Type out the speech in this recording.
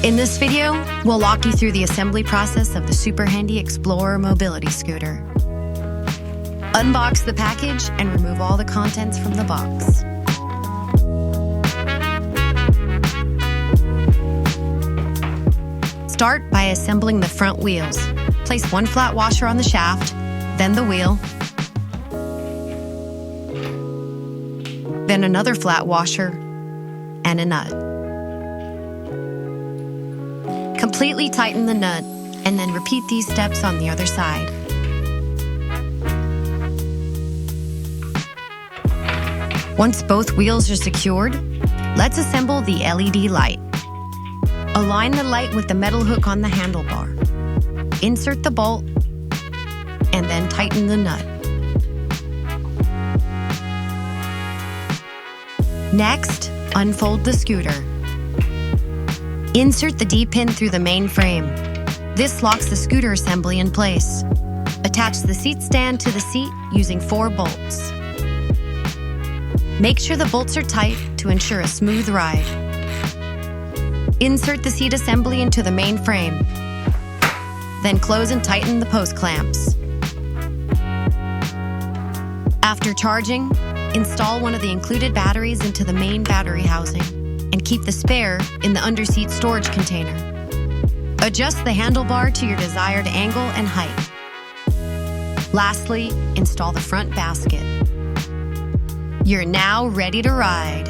In this video, we'll walk you through the assembly process of the SuperHandy Explorer Mobility Scooter. Unbox the package and remove all the contents from the box. Start by assembling the front wheels. Place one flat washer on the shaft, then the wheel, then another flat washer, and a nut. Completely tighten the nut, and then repeat these steps on the other side. Once both wheels are secured, let's assemble the LED light. Align the light with the metal hook on the handlebar. Insert the bolt, and then tighten the nut. Next, unfold the scooter. Insert the D-pin through the main frame. This locks the scooter assembly in place. Attach the seat stand to the seat using 4 bolts. Make sure the bolts are tight to ensure a smooth ride. Insert the seat assembly into the main frame. Then close and tighten the post clamps. After charging, install one of the included batteries into the main battery housing and keep the spare in the underseat storage container. Adjust the handlebar to your desired angle and height. Lastly, install the front basket. You're now ready to ride.